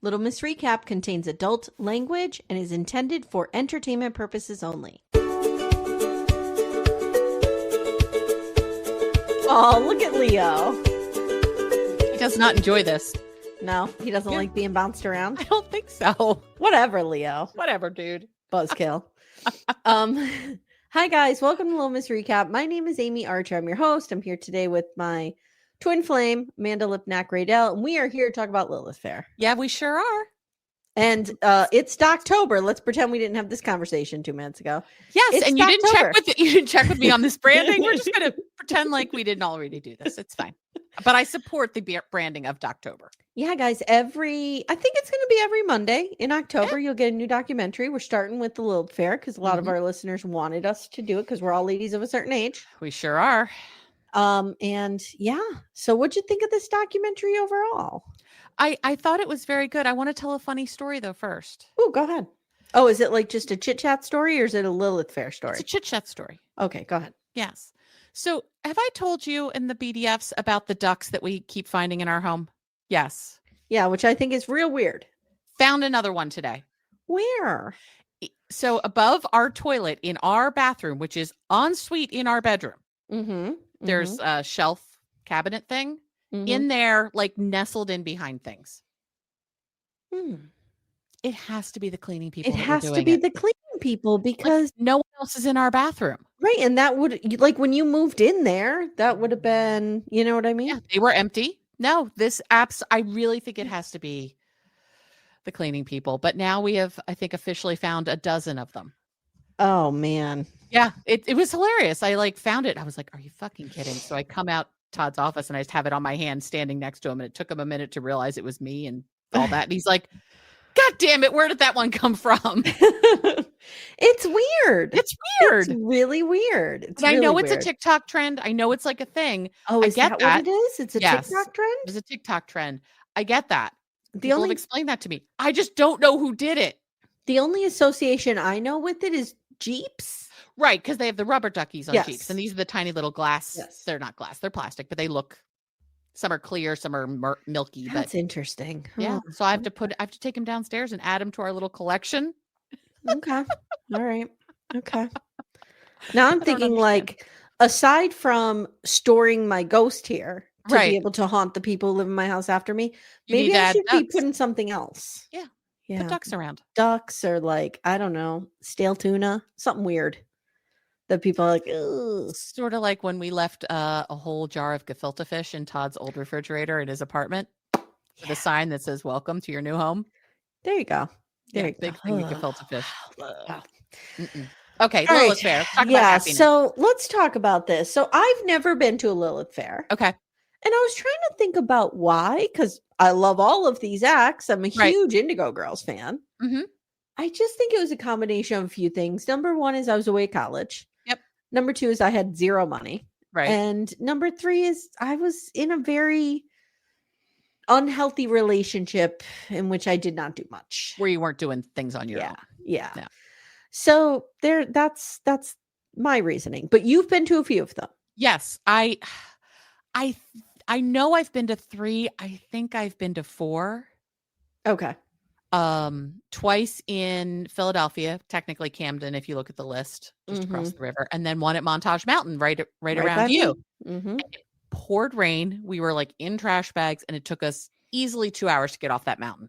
Little Miss Recap contains adult language and is intended for entertainment purposes only. Oh, look at Leo. He does not enjoy this. No, he doesn't like being bounced around. I don't think so. Whatever, Leo. Whatever, dude. Buzzkill. Hi, guys. Welcome to Little Miss Recap. My name is Amy Archer. I'm your host. I'm here today with my twin flame, Amanda Lipnack-Raydell, and we are here to talk about Lilith Fair. Yeah, we sure are. And it's October. Let's pretend we didn't have this conversation 2 minutes ago. Yes, It's and you October. didn't check with me on this branding. We're just going to pretend like we didn't already do this. It's fine. But I support the branding of October. Yeah, guys, I think it's going to be every Monday in October. You'll get a new documentary. We're starting with the Lilith Fair because a lot of our listeners wanted us to do it because we're all ladies of a certain age. We sure are. And yeah, so what'd you think of this documentary overall? I thought it was very good. I want to tell a funny story though first. Oh, go ahead. Oh, is it like just a chit chat story or is it a Lilith Fair story? It's a chit chat story. Okay, go ahead. Yes. So have I told you in the BDFs about the ducks that we keep finding in our home? Yes. Yeah, which I think is real weird. Found another one today. Where? So above our toilet in our bathroom, which is ensuite in our bedroom, there's a shelf cabinet thing in there, like nestled in behind things. It has to be the cleaning people. It has to be the cleaning people because no one else is in our bathroom. Right. And that would, like, when you moved in there, that would have been, you know what I mean? Yeah, they were empty. No, I really think it has to be the cleaning people. But now we have, I think, officially found a dozen of them. Oh, man. Yeah, it was hilarious. I found it. I was like, are you fucking kidding? So I come out Todd's office and I just have it on my hand standing next to him. And it took him a minute to realize it was me and all that. And he's like, God damn it. Where did that one come from? It's weird. It's weird. It's really weird. I know it's a TikTok trend. I know it's like a thing. Oh, I get that what it is? It's a Yes. TikTok trend? It's a TikTok trend. I get that. The People have explained that to me. I just don't know who did it. The only association I know with it is Jeeps. Right, because they have the rubber duckies on Yes. Jeeps. And these are the tiny little glass. Yes. They're not glass. They're plastic, but they look, some are clear, some are milky. That's but interesting. yeah. So I have to take them downstairs and add them to our little collection. Okay. All right. Okay. Now I'm thinking, like, aside from storing my ghost here to be able to haunt the people who live in my house after me, maybe I should be putting something else. Yeah. Yeah. Put ducks around. Ducks or, like, I don't know, stale tuna, something weird that people are like, ugh. Sort of like when we left a whole jar of gefilte fish in Todd's old refrigerator in his apartment with a sign that says, welcome to your new home. There you go. There you big go. thing of gefilte fish. Wow. Okay, All Lilith right. Fair. Talk about Yeah, happiness. so let's talk about this. So I've never been to a Lilith Fair. Okay. And I was trying to think about why, because I love all of these acts. I'm a huge Indigo Girls fan. I just think it was a combination of a few things. Number one is I was away at college. Yep. Number two is I had zero money. Right. And number three is I was in a very unhealthy relationship in which I did not do much. Where you weren't doing things on your own. Yeah. So that's my reasoning. But you've been to a few of them. Yes. I know I've been to 3. I think I've been to 4. Okay. Twice in Philadelphia, technically Camden, if you look at the list, just across the river, and then one at Montage Mountain, right around you. It poured rain. We were like in trash bags, and it took us easily 2 hours to get off that mountain.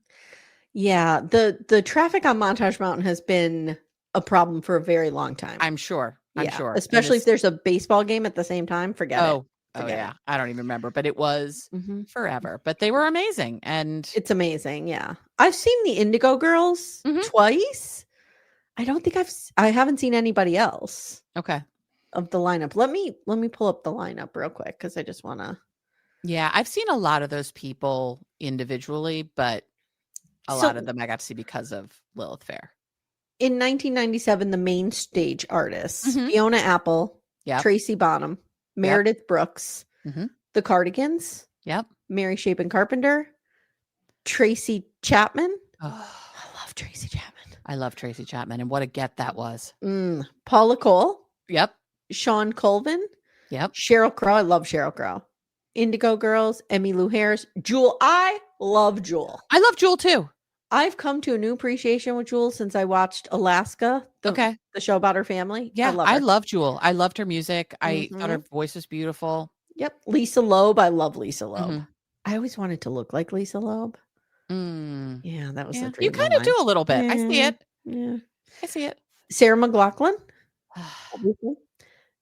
Yeah, the traffic on Montage Mountain has been a problem for a very long time. I'm sure. Especially if there's a baseball game at the same time. Forget it. Oh yeah. I don't even remember, but it was forever. But they were amazing. And it's amazing. Yeah. I've seen the Indigo Girls twice. I don't think I haven't seen anybody else. Okay. Of the lineup. Let me pull up the lineup real quick because I just want to. Yeah, I've seen a lot of those people individually, but a lot of them I got to see because of Lilith Fair. In 1997, the main stage artists, Fiona Apple, Tracy Bonham, Meredith Brooks, the Cardigans, Mary Chapin Carpenter, Tracy Chapman. Oh, I love Tracy Chapman. I love Tracy Chapman, and what a get that was. Paula Cole. Yep. Sean Colvin. Yep. Sheryl Crow. I love Sheryl Crow. Indigo Girls. Emmylou Harris. Jewel. I love Jewel. I love Jewel too. I've come to a new appreciation with Jewel since I watched Alaska, the show about her family. Yeah, I love Jewel. I loved her music. I thought her voice was beautiful. Yep. Lisa Loeb. I love Lisa Loeb. I always wanted to look like Lisa Loeb. Yeah, that was a dream. You kind of do a little bit. I see it. Yeah. I see it. Sarah McLachlan.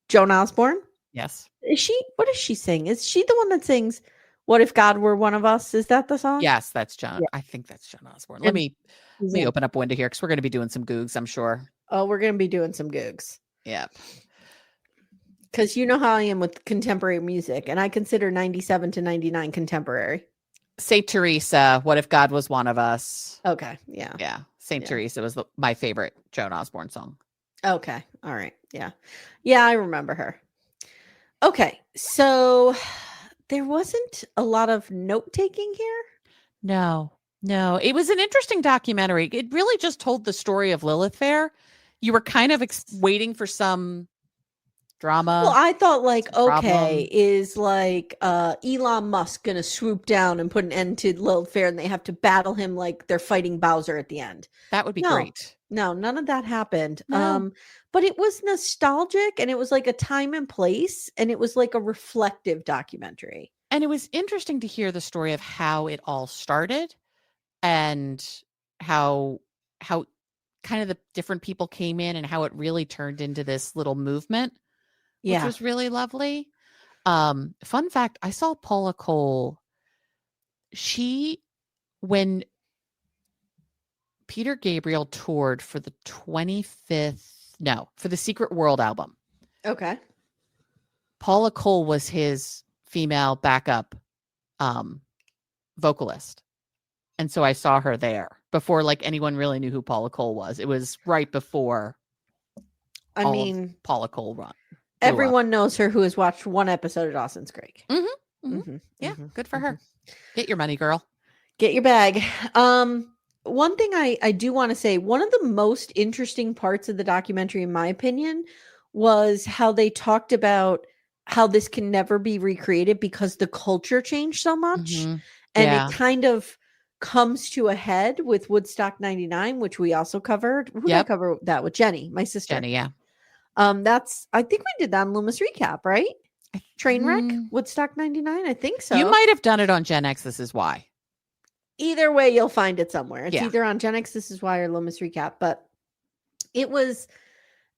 Joan Osborne. Yes. What does she sing? Is she the one that sings What If God Were One of Us? Is that the song? Yes, that's Joan. Yeah. I think that's Joan Osborne. Let me open up a window here because we're going to be doing some googs, I'm sure. Oh, we're going to be doing some googs. Yeah. Because you know how I am with contemporary music, and I consider 97 to 99 contemporary. St. Teresa, What If God Was One of Us? Okay, yeah. Yeah, St. Teresa was my favorite Joan Osborne song. Okay, all right, yeah. Yeah, I remember her. Okay, so there wasn't a lot of note-taking here? No. It was an interesting documentary. It really just told the story of Lilith Fair. You were kind of waiting for some drama. Well, I thought like, okay, is like Elon Musk gonna swoop down and put an end to Lilith Fair, and they have to battle him like they're fighting Bowser at the end? That would be great. No, none of that happened. No. But it was nostalgic, and it was like a time and place, and it was like a reflective documentary. And it was interesting to hear the story of how it all started and how kind of the different people came in and how it really turned into this little movement. Which was really lovely. Fun fact, I saw Paula Cole. When Peter Gabriel toured for the for the Secret World album. Okay. Paula Cole was his female backup vocalist. And so I saw her there before like anyone really knew who Paula Cole was. It was right before Paula Cole run. Everyone knows her who has watched one episode of Dawson's Creek. Yeah, good for her. Get your money, girl. Get your bag. One thing I do want to say, one of the most interesting parts of the documentary, in my opinion, was how they talked about how this can never be recreated because the culture changed so much. And it kind of comes to a head with Woodstock 99, which we also covered. Who did I cover that with? Jenny, my sister. Jenny, yeah. I think we did that on Loomis Recap, right? Trainwreck, Woodstock 99. I think so. You might have done it on Gen X. This is why. Either way, you'll find it somewhere. It's either on Gen X, This Is Why, or Loomis Recap. But it was,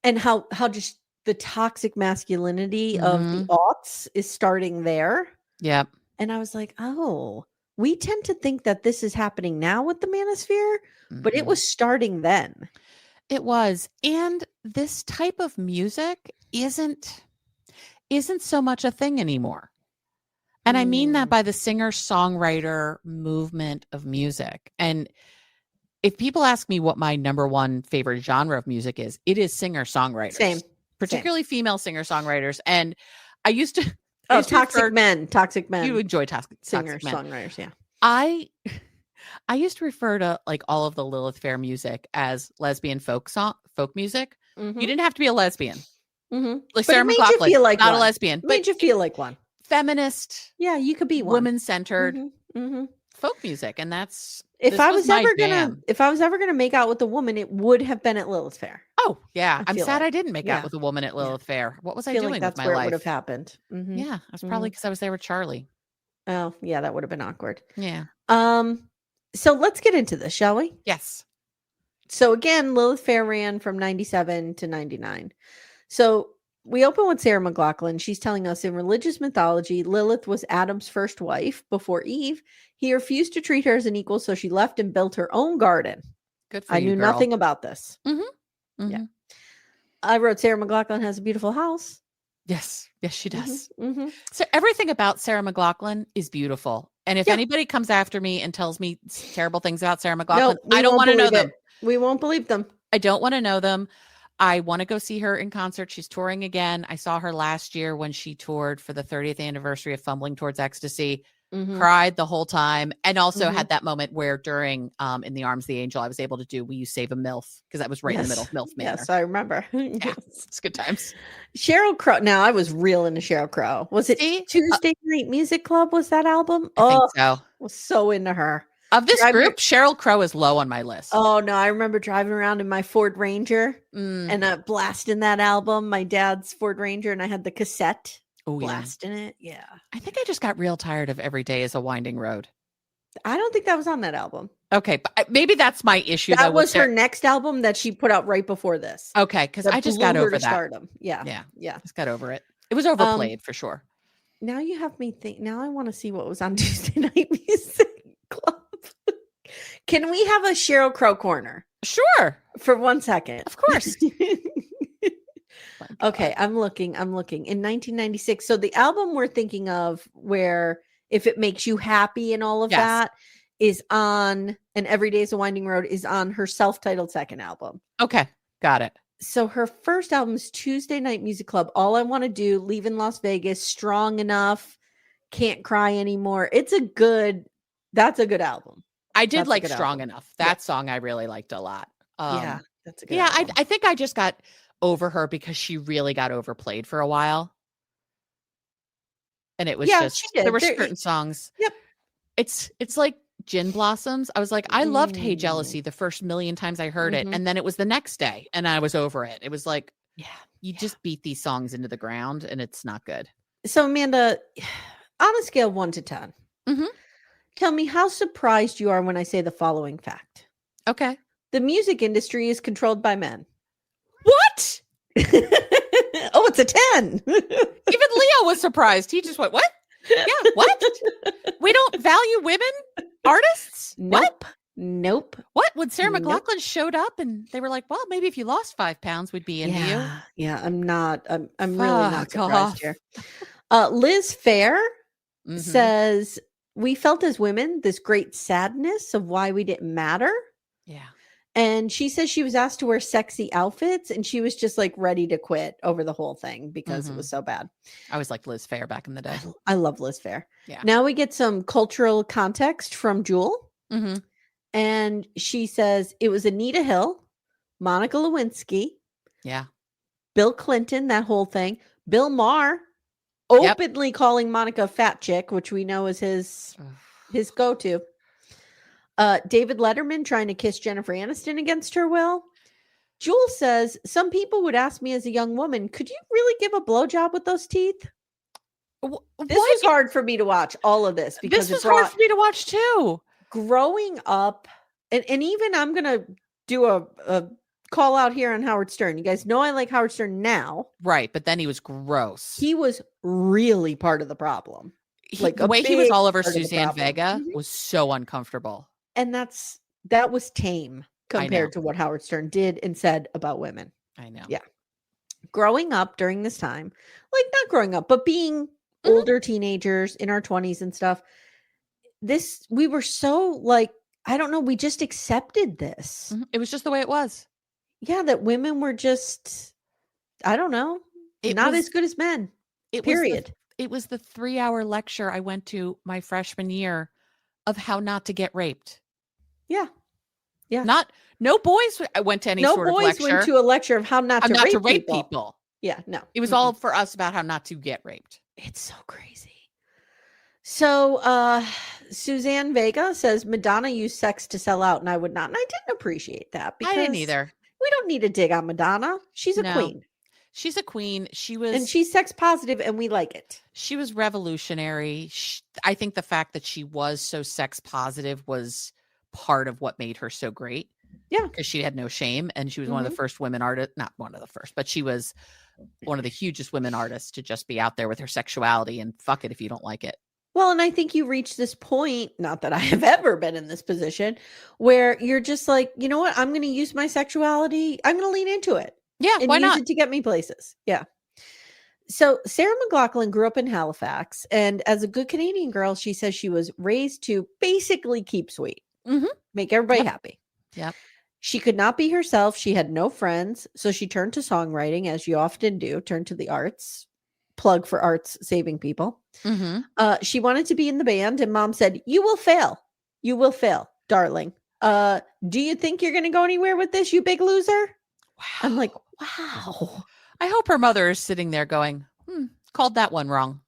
and how just the toxic masculinity of the aughts is starting there. Yep. And I was like, oh, we tend to think that this is happening now with the manosphere, but it was starting then. It was. And this type of music isn't so much a thing anymore. And I mean that by the singer-songwriter movement of music. And if people ask me what my number one favorite genre of music is, it is singer-songwriters. Same. Particularly female singer-songwriters. And I used to... Toxic men. You enjoy toxic singer-songwriters, yeah. I used to refer to like all of the Lilith Fair music as lesbian folk music. You didn't have to be a lesbian. Like Sarah McLachlan, like not one. a lesbian. Made you feel like one. Feminist. Yeah, you could be one. Women-centered folk music. And that's if I was ever gonna make out with a woman, it would have been at Lilith Fair. Oh, yeah. I'm sad I didn't make out with a woman at Lilith Fair. What was I doing like that's with my where life? It would have happened. Yeah, that's probably because I was there with Charlie. Oh, yeah, that would have been awkward. Yeah. So let's get into this, shall we? Yes. So again, Lilith Fair ran from 97 to 99. So we open with Sarah McLachlan. She's telling us in religious mythology, Lilith was Adam's first wife before Eve. He refused to treat her as an equal, so she left and built her own garden. Good for you, I knew girl. nothing about this. Yeah. I wrote Sarah McLachlan has a beautiful house. Yes, she does. So everything about Sarah McLachlan is beautiful. And if anybody comes after me and tells me terrible things about Sarah McLachlan, I don't want to know them. We won't believe them. I don't want to know them. I want to go see her in concert. She's touring again. I saw her last year when she toured for the 30th anniversary of Fumbling Towards Ecstasy. Cried the whole time, and also had that moment where during In the Arms of the Angel, I was able to do Will You Save a MILF? Because that was right in the middle of MILF Manor. Yes, I remember. Yeah, it's good times. Sheryl Crow. Now, I was real into Sheryl Crow. Was it Tuesday Night Music Club? Was that album? I think so. I was so into her. Of this group, Sheryl Crow is low on my list. Oh, no. I remember driving around in my Ford Ranger and blasting that album, my dad's Ford Ranger, and I had the cassette blasting it. Yeah. I think I just got real tired of Every Day is a Winding Road. I don't think that was on that album. Okay, but maybe that's my issue. That was her next album that she put out right before this. Okay, because I just got over that. Stardom. Yeah. Just got over it. It was overplayed for sure. Now you have me think. Now I want to see what was on Tuesday Night Music Club. Can we have a Sheryl Crow corner? Sure. For 1 second. Of course. Okay, I'm looking. In 1996. So the album we're thinking of where If It Makes You Happy and all of that is on, and Every Day is a Winding Road is on her self-titled second album. Okay, got it. So her first album is Tuesday Night Music Club. All I Want to Do, Leaving Las Vegas, Strong Enough, Can't Cry Anymore. That's a good album. I did like Strong Enough. That song I really liked a lot. That's a good album. I think I just got over her because she really got overplayed for a while. And it was there were certain songs. Yep. It's like Gin Blossoms. I was like, I loved Hey Jealousy the first million times I heard it. And then it was the next day and I was over it. It was like, you just beat these songs into the ground and it's not good. So Amanda, on a scale of 1 to 10, tell me how surprised you are when I say the following fact. Okay. The music industry is controlled by men. What? Oh, it's a 10. Even Leo was surprised. He just went, what? Yeah, what? We don't value women artists? Nope. What? When Sarah McLachlan showed up and they were like, well, maybe if you lost 5 pounds, we'd be into you. Yeah, I'm really not surprised here. Liz Fair says, we felt as women this great sadness of why we didn't matter. Yeah. And she says she was asked to wear sexy outfits and she was just like ready to quit over the whole thing because it was so bad. I was like Liz Fair back in the day. I love Liz Fair. Yeah. Now we get some cultural context from Jewel. And she says it was Anita Hill, Monica Lewinsky. Yeah. Bill Clinton, that whole thing. Bill Maher openly calling Monica a fat chick, which we know is his go-to. David Letterman trying to kiss Jennifer Aniston against her will. Jewel says, some people would ask me as a young woman, could you really give a blowjob with those teeth? This was hard for me to watch, all of this. Because this was hard for me to watch too. Growing up, and even I'm going to do a call out here on Howard Stern. You guys know I like Howard Stern now. Right, but then he was gross. He was really part of the problem. The way he was all over Suzanne Vega was so uncomfortable. And that was tame compared to what Howard Stern did and said about women. I know. Yeah. Growing up during this time, like not growing up, but being older teenagers in our 20s and stuff, we were so like, I don't know, we just accepted this. It was just the way it was. Yeah, that women were just, I don't know, not as good as men. Period. It was the 3-hour lecture I went to my freshman year of how not to get raped. Yeah. Yeah. No boys went to any sort of lecture. No boys went to a lecture of how not to rape people. Yeah, no. It was all for us about how not to get raped. It's so crazy. So Suzanne Vega says Madonna used sex to sell out and I would not. And I didn't appreciate that because I didn't either. We don't need to dig on Madonna. She's a queen. She's a queen. And she's sex positive and we like it. She was revolutionary. I think the fact that she was so sex positive was part of what made her so great. Yeah. Because she had no shame and she was one of the first women artists, not one of the first, but she was one of the hugest women artists to just be out there with her sexuality and fuck it if you don't like it. Well, and I think you reach this point, not that I have ever been in this position, where you're just like, you know what? I'm going to use my sexuality. I'm going to lean into it. Yeah, and why not? Use it to get me places. Yeah. So Sarah McLachlan grew up in Halifax, and as a good Canadian girl, she says she was raised to basically keep sweet, make everybody happy. Yeah. She could not be herself. She had no friends, so she turned to songwriting, as you often do. Turn to the arts. Plug for arts saving people. She wanted to be in the band, and mom said, "You will fail. You will fail, darling. Do you think you're going to go anywhere with this, you big loser?" Wow. I'm like, wow. I hope her mother is sitting there going, called that one wrong.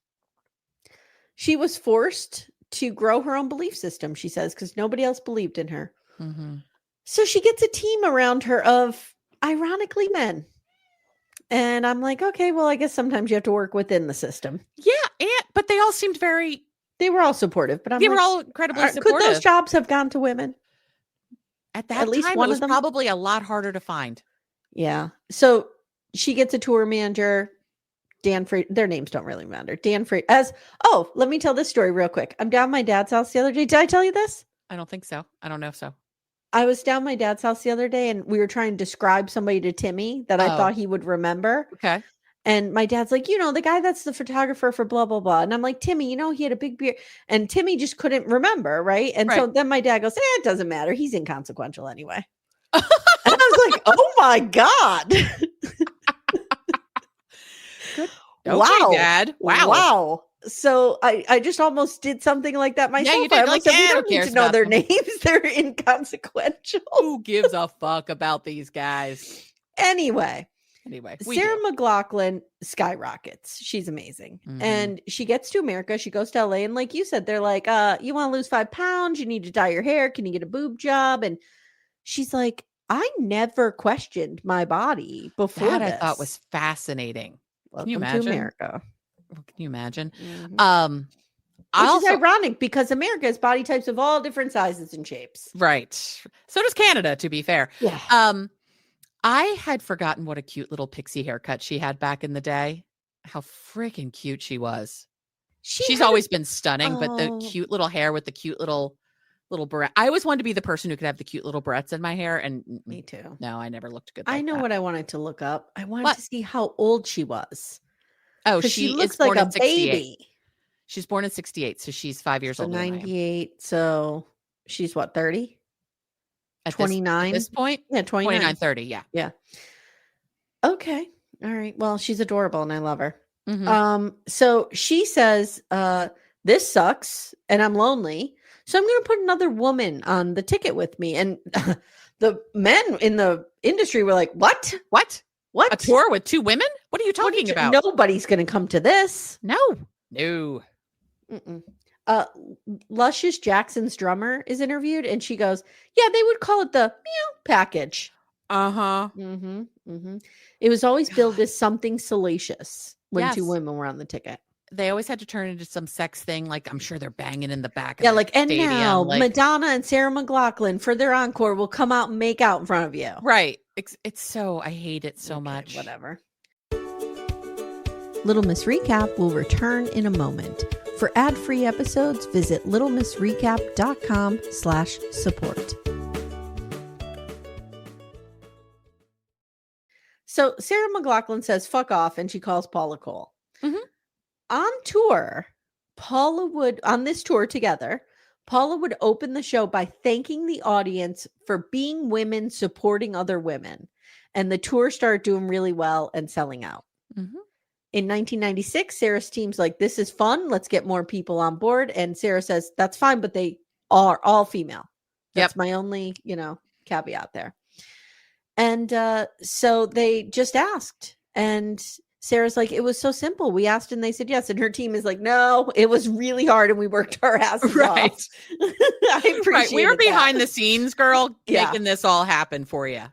She was forced to grow her own belief system, she says, because nobody else believed in her. Mm-hmm. So she gets a team around her of, ironically, men. And I'm like, okay, well, I guess sometimes you have to work within the system. Yeah, but they all seemed they were all supportive, but they were all incredibly supportive. Could those jobs have gone to women? At that least time, it was probably a lot harder to find. Yeah. So she gets a tour manager, Dan Free. Their names don't really matter. Dan Free. Let me tell this story real quick. I'm down at my dad's house the other day. Did I tell you this? I don't think so. I don't know if so. I was down at my dad's house the other day, and we were trying to describe somebody to Timmy that I thought he would remember. Okay. And my dad's like, the guy that's the photographer for blah, blah, blah. And I'm like, Timmy, he had a big beard. And Timmy just couldn't remember, right? And so then my dad goes, it doesn't matter. He's inconsequential anyway. And I was like, oh my God. Good. Okay, Dad. Wow. So I just almost did something like that myself. Yeah, you did. We don't need to know their names. They're inconsequential. Who gives a fuck about these guys? Anyway, Sarah McLachlan skyrockets. She's amazing. Mm-hmm. And she gets to America. She goes to LA. And like you said, they're like, you want to lose 5 pounds? You need to dye your hair. Can you get a boob job? And she's like, I never questioned my body before that. This. I thought was fascinating. Welcome Can you imagine? to America. Can you imagine? Mm-hmm. Which is ironic because America has body types of all different sizes and shapes. Right. So does Canada, to be fair. Yeah. I had forgotten what a cute little pixie haircut she had back in the day. How freaking cute she was. She's always been stunning, but the cute little hair with the cute little barrette. I always wanted to be the person who could have the cute little barrettes in my hair. And me too. No, I never looked good. I know what I wanted to look up. I wanted to see how old she was. Oh, she looks like a baby. She's born in 68, so she's 5 years old. 98. So she's what, 30? 29 at this point? Yeah, 29, 30. Yeah. Yeah. Okay. All right. Well, she's adorable and I love her. Mm-hmm. So she says, this sucks and I'm lonely. So I'm going to put another woman on the ticket with me. And the men in the industry were like, what? A tour with 2 women? What are you talking about? Nobody's going to come to this. No. Mm-mm. Luscious Jackson's drummer is interviewed and she goes, yeah, they would call it the meow package. Uh-huh. Mm-hmm. Mm-hmm. It was always billed as something salacious when 2 women were on the ticket. They always had to turn into some sex thing. Like, I'm sure they're banging in the back. Yeah, of like, and stadium, now Madonna and Sarah McLachlan for their encore will come out and make out in front of you. Right. It's so, I hate it so much. Whatever. Little Miss Recap will return in a moment. For ad-free episodes, visit littlemissrecap.com/support. So Sarah McLachlan says, fuck off, and she calls Paula Cole. Mm-hmm. On tour, on this tour together, Paula would open the show by thanking the audience for being women supporting other women. And the tour started doing really well and selling out. Mm-hmm. In 1996, Sarah's team's like, this is fun. Let's get more people on board. And Sarah says, that's fine, but they are all female. That's my only, caveat there. And so they just asked. And Sarah's like, it was so simple. We asked and they said yes. And her team is like, no, it was really hard and we worked our asses off. I appreciate We were behind the scenes, girl, making this all happen for you.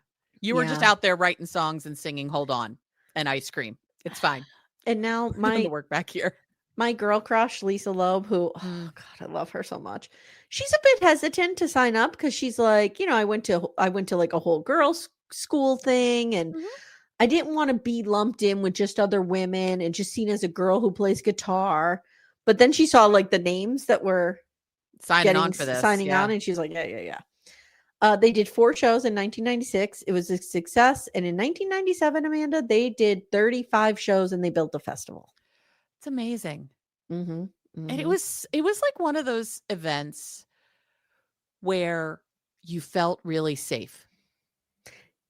You were just out there writing songs and singing Hold On and Ice Cream. It's fine. And now the work back here. My girl crush, Lisa Loeb, who, oh God, I love her so much. She's a bit hesitant to sign up because she's like, I went to like a whole girls' school thing and I didn't want to be lumped in with just other women and just seen as a girl who plays guitar. But then she saw like the names that were signing on for this. And she's like, yeah. They did 4 shows in 1996. It was a success. And in 1997, Amanda, they did 35 shows and they built a festival. It's amazing. Mm-hmm. Mm-hmm. And it was like one of those events where you felt really safe.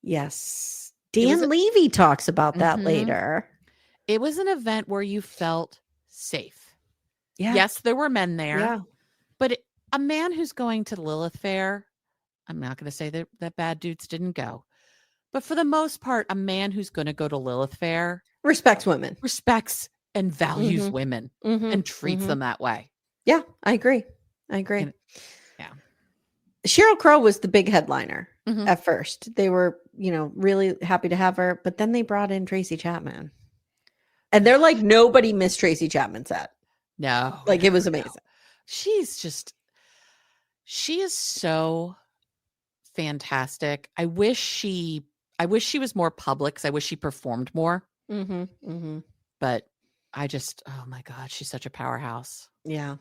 Yes. Dan Levy talks about that later. It was an event where you felt safe. Yeah. Yes, there were men there. Yeah. But a man who's going to Lilith Fair, I'm not going to say that bad dudes didn't go. But for the most part, a man who's going to go to Lilith Fair respects women. Respects and values women and treats them that way. Yeah, I agree. I agree. And, yeah. Sheryl Crow was the big headliner at first. They were, really happy to have her, but then they brought in Tracy Chapman. And they're like, nobody missed Tracy Chapman's set. No. Like, it was amazing. She is so fantastic. I wish she was more public, because I wish she performed more. But oh my God, she's such a powerhouse. Yeah.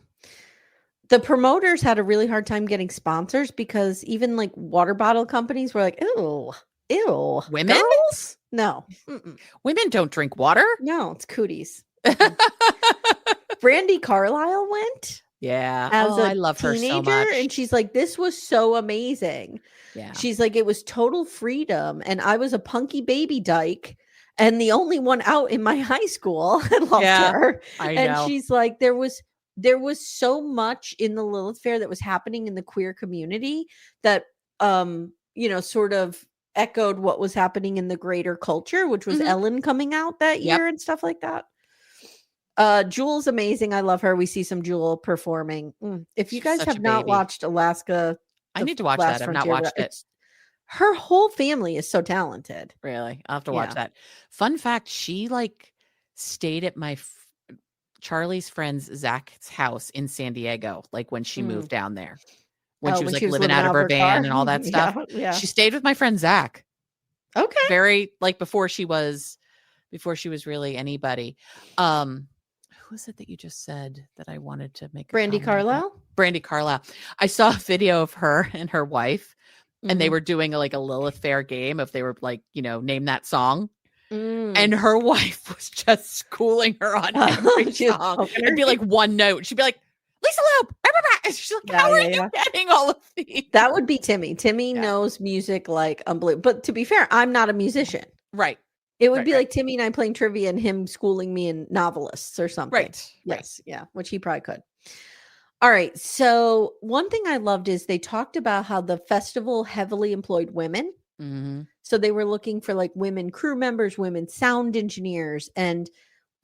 The promoters had a really hard time getting sponsors, because even like water bottle companies were like, ew. Women? Girls? No. Women don't drink water. No, it's cooties. Brandi Carlile went. Yeah. As I love her so much. And she's like, this was so amazing. Yeah. She's like, it was total freedom. And I was a punky baby dyke and the only one out in my high school. I loved her. I know. And she's like, there was so much in the Lilith Fair that was happening in the queer community that, sort of echoed what was happening in the greater culture, which was Ellen coming out that year and stuff like that. Jewel's amazing. I love her. We see some Jewel performing. If you guys have not watched Alaska, I need to watch that. I've not watched it. Her whole family is so talented. Really? I'll have to watch that. Fun fact, she stayed at my Charlie's friend's Zach's house in San Diego, like when she moved down there. When she was living out of her van and all that stuff. Yeah. She stayed with my friend Zach. Okay. Very before she was really anybody. Who is it that you just said that I wanted to make? Brandi Carlile? Brandi Carlile. I saw a video of her and her wife, and they were doing a Lilith Fair game. If they were name that song. And her wife was just schooling her on every song. It'd be one note. She'd be like, Lisa Loeb. She's like, how are you getting all of these? That would be Timmy. Timmy knows music like unbelievable. But to be fair, I'm not a musician. Right. It would be like Timmy and I playing trivia and him schooling me in novelists or something. Right. Yes. Yeah. Which he probably could. All right. So one thing I loved is they talked about how the festival heavily employed women. So they were looking for women crew members, women sound engineers. And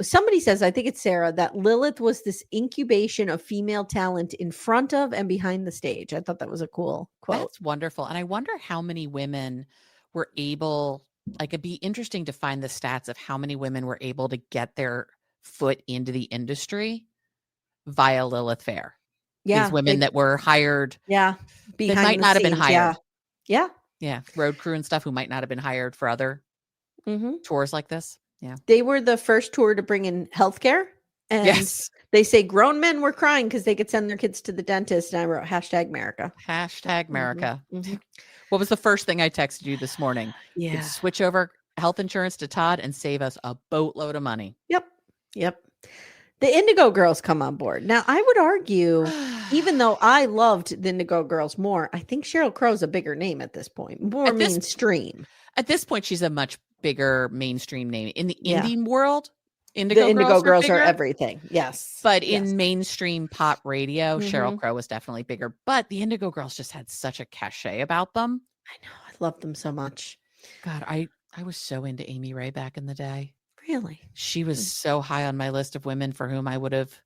somebody says, I think it's Sarah, that Lilith was this incubation of female talent in front of and behind the stage. I thought that was a cool quote. That's wonderful. And I wonder how many women were able, it'd be interesting to find the stats of how many women were able to get their foot into the industry via Lilith Fair. Yeah. These women that were hired. Yeah. They might not have been hired. Yeah. Yeah. Road crew and stuff who might not have been hired for other tours like this. Yeah. They were the first tour to bring in healthcare. And they say grown men were crying because they could send their kids to the dentist. And I wrote #America. #America. What was the first thing I texted you this morning? Yeah. Switch over health insurance to Todd and save us a boatload of money. Yep. The Indigo Girls come on board. Now, I would argue, even though I loved the Indigo Girls more, I think Sheryl Crow's a bigger name at this point, more mainstream. At this point, she's a much bigger mainstream name. In the indie world, Indigo Girls are everything. Yes. But in mainstream pop radio, Sheryl Crow was definitely bigger. But the Indigo Girls just had such a cachet about them. I know. I love them so much. God, I was so into Amy Ray back in the day. Really? She was so high on my list of women for whom I would have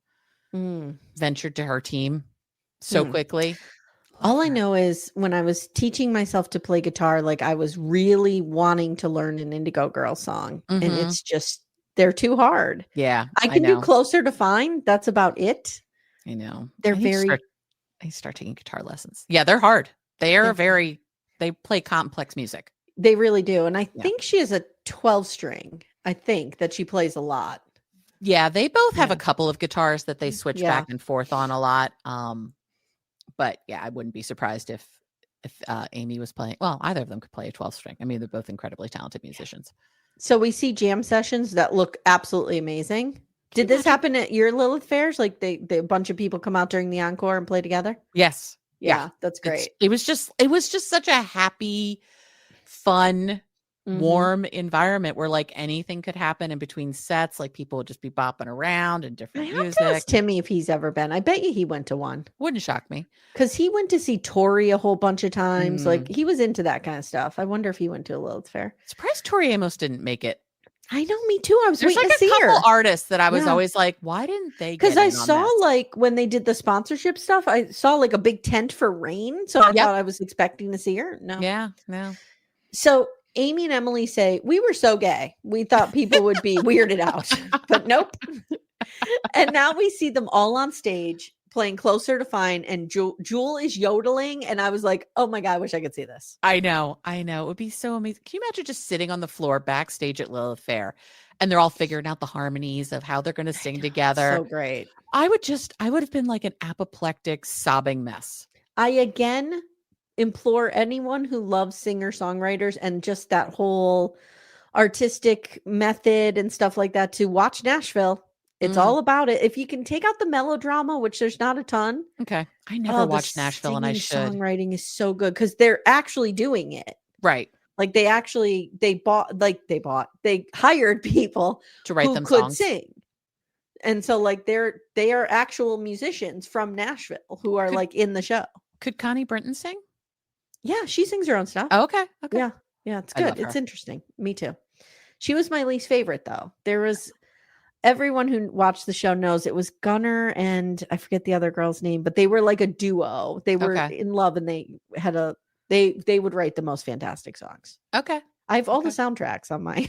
ventured to her team so quickly. All I know is when I was teaching myself to play guitar, I was really wanting to learn an Indigo Girl song. And it's just, they're too hard. Yeah. I can do Closer to Fine. That's about it. I know. They're I start taking guitar lessons. Yeah, they're hard. They are they play complex music. They really do. And I think she has a 12 string. I think that she plays a lot. Yeah, they both have a couple of guitars that they switch back and forth on a lot. But yeah, I wouldn't be surprised if Amy was playing. Well, either of them could play a 12 string. I mean, they're both incredibly talented musicians. So we see jam sessions that look absolutely amazing. Did this happen at your Lilith Fairs? A bunch of people come out during the encore and play together? Yes. Yeah, that's great. It was just such a happy, fun, warm environment where anything could happen in between sets. People would just be bopping around and different music. Ask Timmy if he's ever been. I bet you he went to one. Wouldn't shock me. Because he went to see Tori a whole bunch of times. He was into that kind of stuff. I wonder if he went to a Lilith Fair. Surprised Tori Amos didn't make it. I know, me too. I was There's waiting like to a see her. couple artists that I was always like, why didn't they get in on Because I saw this? like when they did the sponsorship stuff, I saw like a big tent for Rain. So I thought I was expecting to see her. No. Yeah, no. So Amy and Emily say, we were so gay. We thought people would be weirded out, but nope. And now we see them all on stage playing Closer to Fine, and Jewel is yodeling. And I was like, oh my God, I wish I could see this. I know. It would be so amazing. Can you imagine just sitting on the floor backstage at Lilith Fair and they're all figuring out the harmonies of how they're going to sing together? So great. I would have been like an apoplectic sobbing mess. I again implore anyone who loves singer-songwriters and just that whole artistic method and stuff like that to watch Nashville. It's all about it. If you can take out the melodrama, which there's not a ton. Okay. I never watched Nashville and I should. Songwriting is so good because they're actually doing it. Right. Like they hired people to write them could songs. Sing. And so like they are actual musicians from Nashville who are like in the show. Could Connie Brinton sing? Yeah, she sings her own stuff. Oh, okay. Yeah. Yeah, it's good. It's interesting. Me too. She was my least favorite though. There was everyone who watched the show knows it was Gunnar and I forget the other girl's name, but they were like a duo. They were in love and they had they would write the most fantastic songs. Okay. I have all the soundtracks on my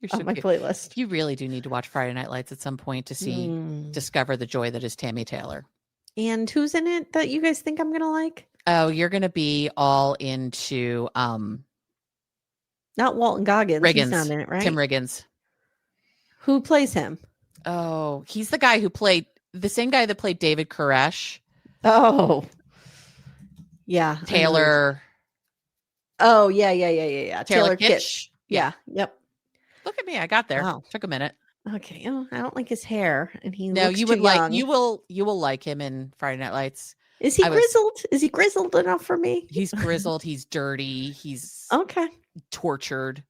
playlist. You really do need to watch Friday Night Lights at some point to discover the joy that is Tammy Taylor. And who's in it that you guys think I'm going to like? Oh, you're going to be all into not Walton Goggins. Riggins. He's not in it, right? Tim Riggins. Who plays him? Oh, he's the guy who played the same guy that played David Koresh. Oh, yeah. Taylor. Oh, yeah. Taylor Kitsch. Yeah. Yep. Look at me. I got there. Wow. Took a minute. Okay. Oh, I don't like his hair. And he no, looks you would like, you will like him in Friday Night Lights. Is he grizzled? Is he grizzled enough for me? He's grizzled. He's dirty. He's tortured.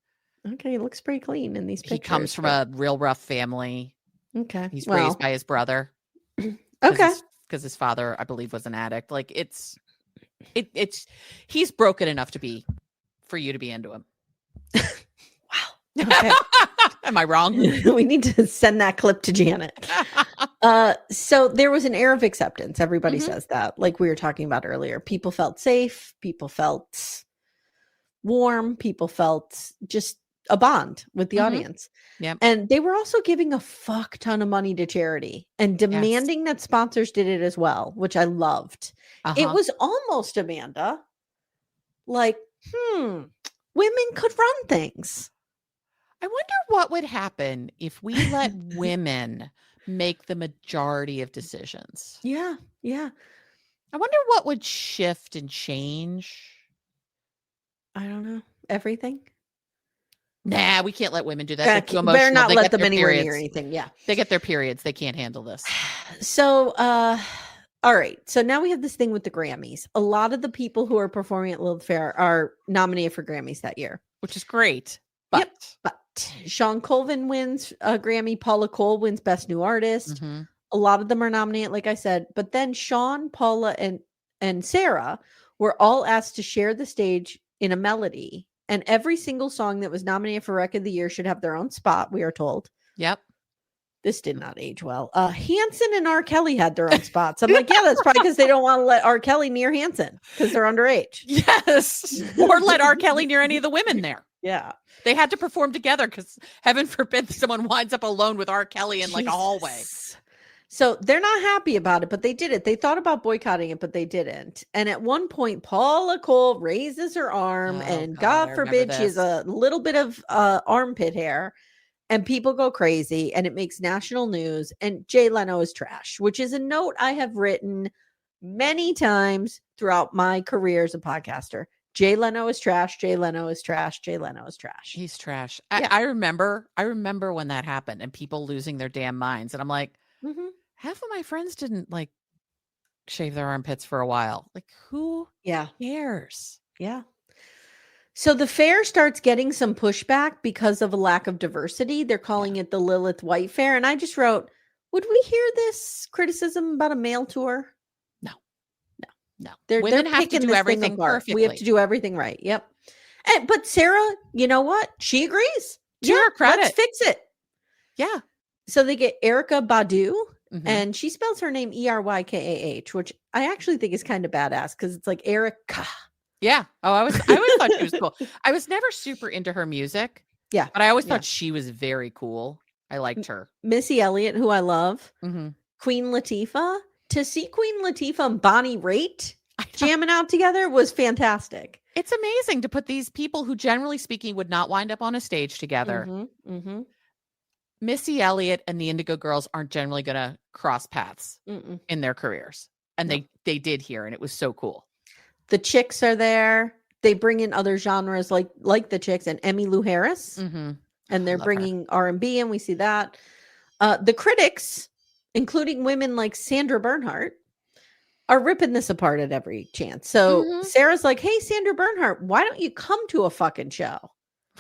Okay, he looks pretty clean in these pictures. He comes from a real rough family. Okay. He's raised by his brother. Okay. Because his father, I believe, was an addict. Like he's broken enough for you to be into him. Wow. Okay. Am I wrong? We need to send that clip to Janet. So there was an air of acceptance. Everybody says that, like we were talking about earlier. People felt safe. People felt warm. People felt just a bond with the audience. Yeah. And they were also giving a fuck ton of money to charity and demanding that sponsors did it as well, which I loved. It was almost, Amanda, like, women could run things. I wonder what would happen if we let women make the majority of decisions. Yeah. Yeah. I wonder what would shift and change. I don't know. Everything. Nah, we can't let women do that. Better not let them anywhere near anything. Yeah. They get their periods. They can't handle this. So, all right. So now we have this thing with the Grammys. A lot of the people who are performing at Lilith Fair are nominated for Grammys that year. Which is great. But Sean Colvin wins a Grammy. Paula Cole wins Best New Artist. A lot of them are nominated, like I said. But then Sean, Paula, and Sarah were all asked to share the stage in a melody. And every single song that was nominated for Record of the Year should have their own spot, we are told. Yep. This did not age well. Hanson and R. Kelly had their own spots. I'm like, yeah, that's probably because they don't want to let R. Kelly near Hanson because they're underage. Yes. Or let R. Kelly near any of the women there. Yeah. They had to perform together because heaven forbid someone winds up alone with R. Kelly in like a hallway. So they're not happy about it, but they did it. They thought about boycotting it, but they didn't. And at one point, Paula Cole raises her arm and God forbid she has a little bit of armpit hair and people go crazy and it makes national news. And Jay Leno is trash, which is a note I have written many times throughout my career as a podcaster. Jay Leno is trash. Jay Leno is trash. Jay Leno is trash. He's trash. I remember when that happened and people losing their damn minds. And I'm like, half of my friends didn't like shave their armpits for a while. Like who cares? Yeah. So the fair starts getting some pushback because of a lack of diversity. They're calling it the Lilith White Fair. And I just wrote, would we hear this criticism about a male tour? No. Women have to do everything perfectly. We have to do everything right. Yep. But Sarah, you know what? She agrees. To her credit. Let's fix it. Yeah. So they get Erykah Badu, and she spells her name Erykaah, which I actually think is kind of badass because it's like Erykah. Yeah. Oh, I always thought she was cool. I was never super into her music. Yeah. But I always thought she was very cool. I liked her. Missy Elliott, who I love. Queen Latifah. To see Queen Latifah and Bonnie Raitt jamming out together was fantastic. It's amazing to put these people who, generally speaking, would not wind up on a stage together. Missy Elliott and the Indigo Girls aren't generally going to cross paths in their careers. And they did here, and it was so cool. The Chicks are there. They bring in other genres like the Chicks and Emmylou Harris. And they're bringing R&B, and we see that. The critics, including women like Sandra Bernhardt, are ripping this apart at every chance. So Sarah's like, hey, Sandra Bernhardt, why don't you come to a fucking show?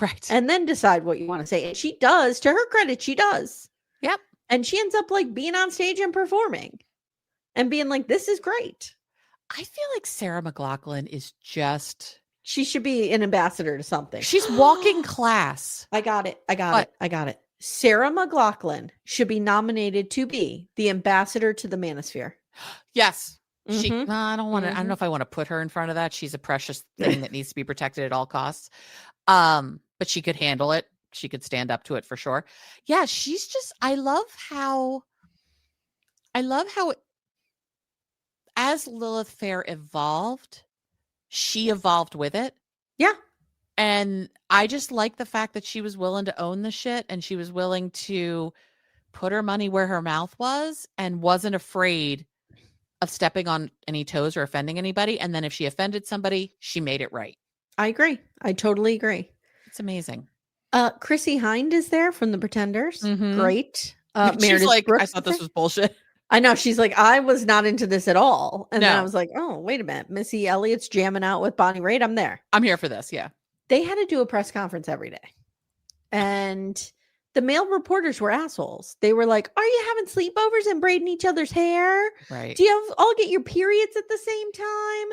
Right. And then decide what you want to say. And she does. To her credit, she does. Yep. And she ends up like being on stage and performing and being like, this is great. I feel like Sarah McLachlan is just... She should be an ambassador to something. She's walking class. I got it. Sarah McLachlan should be nominated to be the ambassador to the Manosphere. Yes. I don't want to. I don't know if I want to put her in front of that. She's a precious thing that needs to be protected at all costs. But she could handle it. She could stand up to it for sure. Yeah, she's just. I love how as Lilith Fair evolved, she evolved with it. Yeah. And I just like the fact that she was willing to own the shit, and she was willing to put her money where her mouth was and wasn't afraid of stepping on any toes or offending anybody. And then if she offended somebody, she made it right. I agree. I totally agree. It's amazing. Chrissy Hind is there from The Pretenders. Great. She's like, Brooks, I thought this was bullshit. I know. She's like, I was not into this at all. And then I was like, oh, wait a minute. Missy Elliott's jamming out with Bonnie Raitt. I'm there. I'm here for this. Yeah. They had to do a press conference every day. And the male reporters were assholes. They were like, are you having sleepovers and braiding each other's hair? Right. Do you all get your periods at the same time?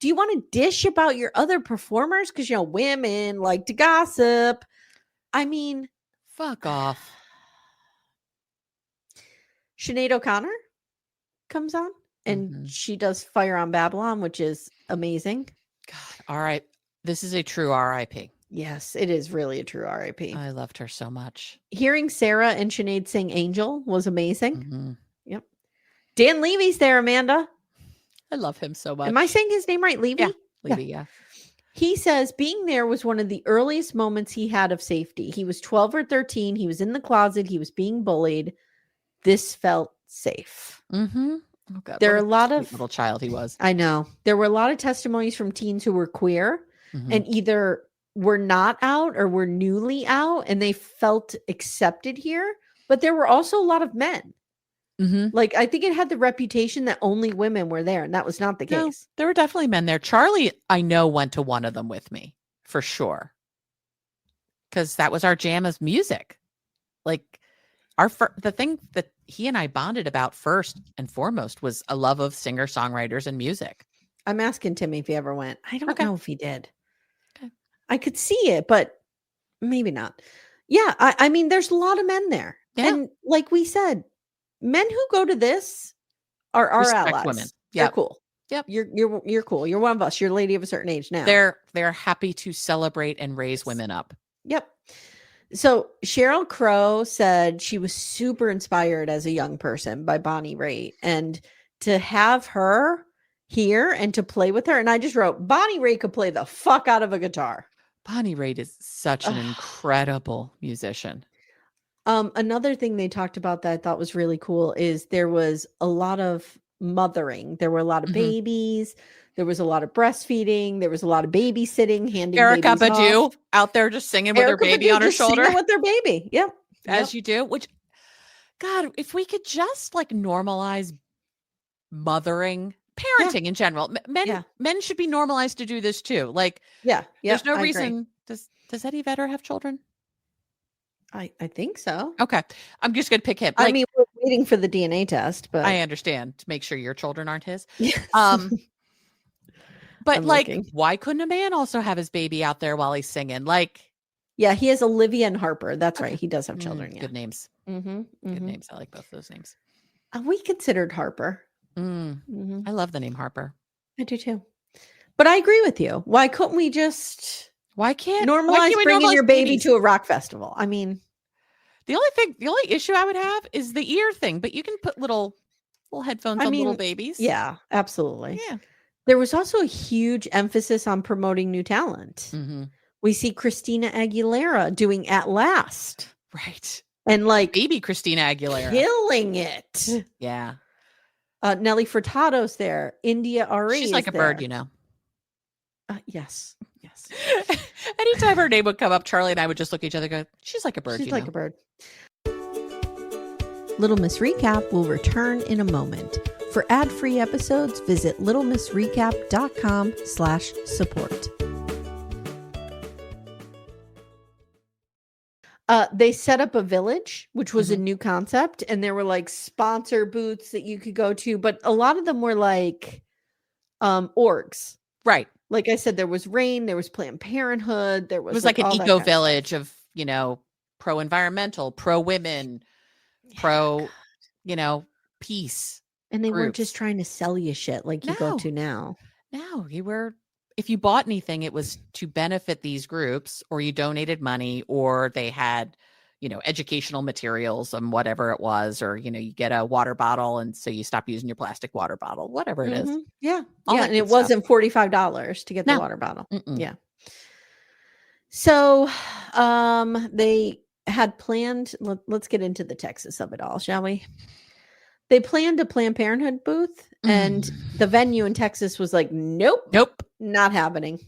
Do you want to dish about your other performers? Because, women like to gossip. I mean, fuck off. Sinead O'Connor comes on and she does Fire on Babylon, which is amazing. God, all right. This is a true RIP. Yes, it is really a true RIP. I loved her so much. Hearing Sarah and Sinead sing Angel was amazing. Yep. Dan Levy's there, Amanda. I love him so much. Am I saying his name right? Levy? Yeah. Levy, yeah. He says being there was one of the earliest moments he had of safety. He was 12 or 13. He was in the closet. He was being bullied. This felt safe. Oh God, there are a lot of little child he was. I know. There were a lot of testimonies from teens who were queer and either were not out or were newly out, and they felt accepted here. But there were also a lot of men. Like, I think it had the reputation that only women were there, and that was not the case. No, there were definitely men there. Charlie, I know, went to one of them with me for sure, because that was our jam of music. Like, the thing that he and I bonded about first and foremost was a love of singer-songwriters and music. I'm asking Timmy if he ever went. I don't know if he did. Okay. I could see it, but maybe not. Yeah, I mean, there's a lot of men there. Yeah. And like we said, men who go to this are our allies. Women. They're cool. Yep. You're cool. You're one of us. You're a lady of a certain age now. They're happy to celebrate and raise women up. Yep. So Sheryl Crow said she was super inspired as a young person by Bonnie Raitt, and to have her here and to play with her. And I just wrote, Bonnie Raitt could play the fuck out of a guitar. Bonnie Raitt is such an incredible musician. Another thing they talked about that I thought was really cool is there was a lot of mothering. There were a lot of babies. There was a lot of breastfeeding. There was a lot of babysitting, handing Erykah Badu out there just singing with her baby on her shoulder. With their baby. Yep. As you do. Which, God, if we could just like normalize mothering, parenting in general. Men should be normalized to do this too. Like, there's no reason. Does Eddie Vedder have children? I think so. Okay. I'm just going to pick him. Like, I mean, we're waiting for the DNA test, but I understand, to make sure your children aren't his. Yes. But why couldn't a man also have his baby out there while he's singing? Like, Yeah, he has Olivia and Harper. That's right. He does have children. Yeah. Good names. Good names. I like both those names. We considered Harper. I love the name Harper. I do too. But I agree with you. Why couldn't we just normalize bringing your baby to a rock festival? I mean, the only issue I would have is the ear thing, but you can put little headphones on little babies. Yeah, absolutely. Yeah. There was also a huge emphasis on promoting new talent. We see Christina Aguilera doing At Last. Right. And like baby Christina Aguilera. Killing it. Yeah. Nelly Furtado's there. India Ari. She's like a bird, you know. Yes. Anytime her name would come up, Charlie and I would just look at each other and go, she's like a bird. She's like a bird. Little Miss Recap will return in a moment. For ad-free episodes, visit littlemissrecap.com/support. They set up a village, which was a new concept, and there were like sponsor booths that you could go to, but a lot of them were like orgs. Right. Like I said, there was RAINN, there was Planned Parenthood, there was it was like an eco village of, you know, pro-environmental, pro-women, pro, you know, peace. And they weren't just trying to sell you shit like you go to now. No, if you bought anything, it was to benefit these groups, or you donated money, or they had, you know, educational materials and whatever it was, or, you know, you get a water bottle and so you stop using your plastic water bottle, whatever it is. Yeah. And it wasn't $45 to get the water bottle. Yeah. So they had planned, let's get into the Texas of it all, shall we? They planned a Planned Parenthood booth, and the venue in Texas was like, nope, not happening.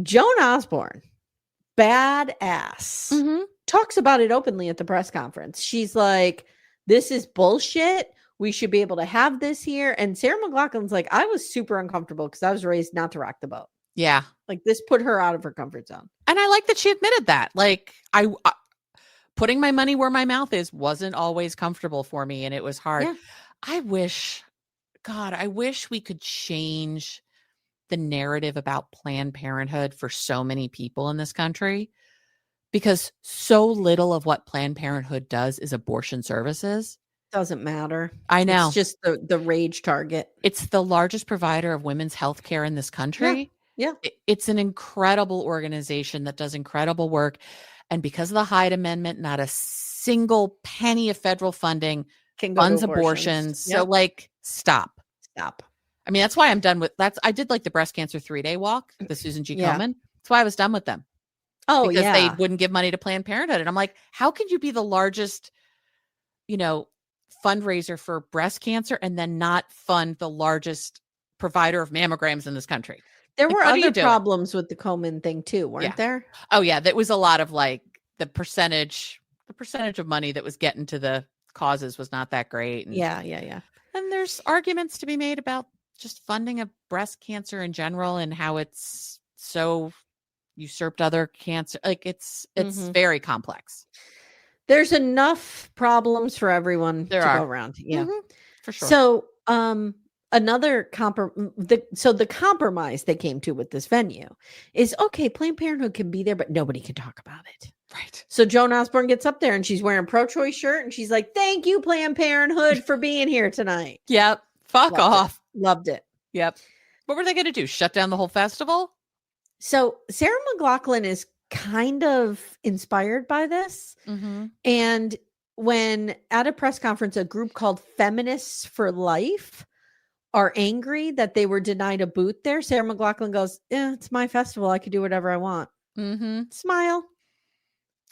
Joan Osborne, badass, talks about it openly at the press conference. She's like, this is bullshit. We should be able to have this here. And Sarah McLachlan's like, I was super uncomfortable because I was raised not to rock the boat. Yeah. Like this put her out of her comfort zone. And I like that she admitted that. Like putting my money where my mouth is wasn't always comfortable for me, and it was hard. Yeah. I wish we could change the narrative about Planned Parenthood for so many people in this country, because so little of what Planned Parenthood does is abortion services. Doesn't matter. I know. It's just the rage target. It's the largest provider of women's health care in this country. Yeah. It's an incredible organization that does incredible work. And because of the Hyde Amendment, not a single penny of federal funding funds abortions. So like, stop. I mean, that's why I'm done with I did like the breast cancer 3-day walk, the Susan G. Komen. That's why I was done with them. Because they wouldn't give money to Planned Parenthood. And I'm like, how could you be the largest, you know, fundraiser for breast cancer and then not fund the largest provider of mammograms in this country? There were other problems with the Komen thing too, weren't there? Oh yeah. That was a lot of like the percentage of money that was getting to the causes was not that great. And, yeah. And there's arguments to be made about just funding of breast cancer in general and how it's so usurped other cancer. Like it's very complex. There's enough problems for everyone to go around. Yeah, for sure. So, the compromise they came to with this venue is, okay, Planned Parenthood can be there, but nobody can talk about it. Right. So Joan Osborne gets up there and she's wearing a pro-choice shirt and she's like, thank you, Planned Parenthood, for being here tonight. Yep. Fuck off. Loved it. Yep. What were they going to do? Shut down the whole festival? So Sarah McLachlan is kind of inspired by this. And when at a press conference, a group called Feminists for Life are angry that they were denied a booth there, Sarah McLachlan goes, yeah, it's my festival. I could do whatever I want. Smile.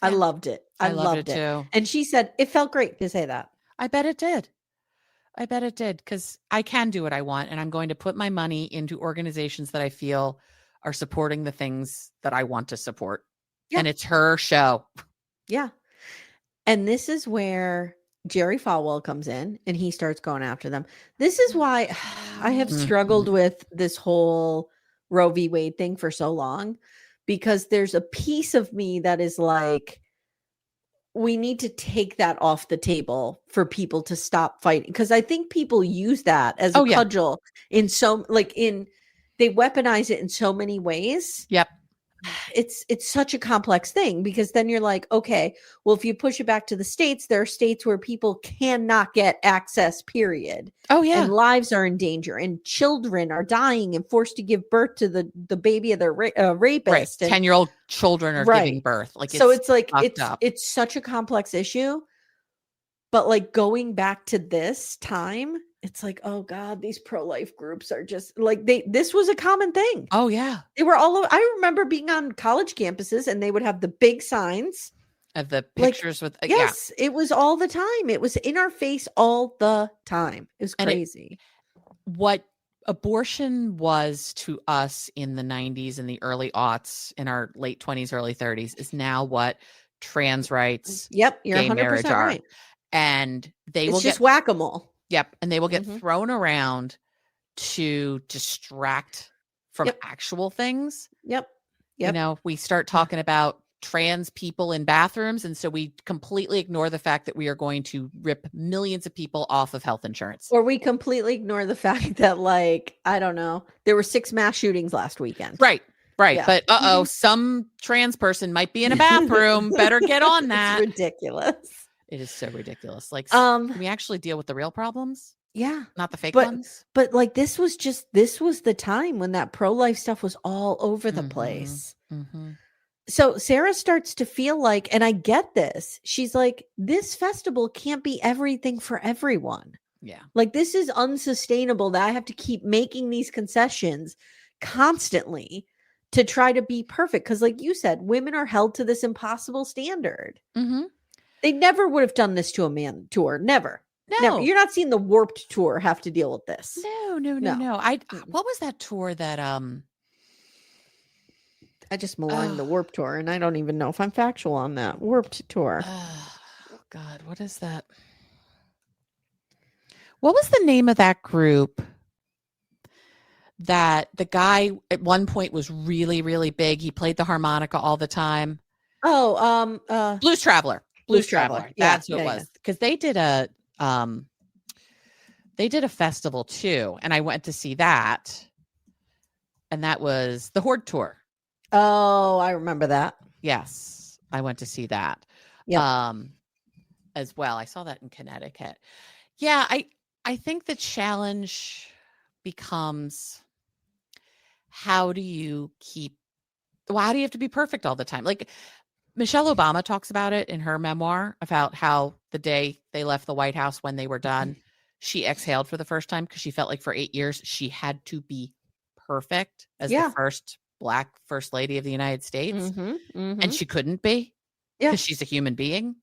Yeah. I loved it. I loved it too. And she said, it felt great to say that. I bet it did. Because I can do what I want. And I'm going to put my money into organizations that I feel are supporting the things that I want to support. Yeah. And it's her show. Yeah. And this is where Jerry Falwell comes in and he starts going after them. This is why I have struggled with this whole Roe v. Wade thing for so long, because there's a piece of me that is like, we need to take that off the table for people to stop fighting. Because I think people use that as a cudgel in they weaponize it in so many ways. Yep. it's such a complex thing, because then you're like, okay, well, if you push it back to the states, there are states where people cannot get access, period. Oh yeah. And lives are in danger, and children are dying and forced to give birth to the baby of their rapist. Right. 10-year-old children are giving birth. Like, so it's like up. it's such a complex issue. But like going back to this time, it's like, oh God, these pro-life groups are just like, this was a common thing. Oh yeah. They were all over. I remember being on college campuses and they would have the big signs of the pictures with yes, it was all the time. It was in our face all the time. It was crazy. What abortion was to us in the 90s and the early aughts, in our late 20s, early 30s, is now what trans rights, you're gay 100% marriage are. right. And they will just whack-a-mole. Yep. And they will get thrown around to distract from actual things. Yep. You know, we start talking about trans people in bathrooms, and so we completely ignore the fact that we are going to rip millions of people off of health insurance. Or we completely ignore the fact that, like, I don't know, there were 6 mass shootings last weekend. Right. Yeah. But some trans person might be in a bathroom. Better get on that. It's ridiculous. It is so ridiculous. Like, can we actually deal with the real problems? Yeah. Not the fake ones. But like, this was the time when that pro-life stuff was all over the place. So Sarah starts to feel like, and I get this, she's like, this festival can't be everything for everyone. Yeah. Like, this is unsustainable that I have to keep making these concessions constantly to try to be perfect. Because like you said, women are held to this impossible standard. They never would have done this to a man tour. Never. No. You're not seeing the Warped tour have to deal with this. No. What was that tour that I just maligned the Warped tour, and I don't even know if I'm factual on that Warped tour. Oh God, what is that? What was the name of that group that the guy at one point was really, really big? He played the harmonica all the time. Blues Traveler. Blues Traveler. That's who it was. Because they did a festival too, and I went to see that, and that was the Horde tour. Oh, I remember that. Yes, I went to see that. As well. I saw that in Connecticut. Yeah, I think the challenge becomes, how do you have to be perfect all the time? Like, Michelle Obama talks about it in her memoir, about how the day they left the White House, when they were done, she exhaled for the first time because she felt like for 8 years she had to be perfect as the first Black first lady of the United States. And she couldn't be, because she's a human being.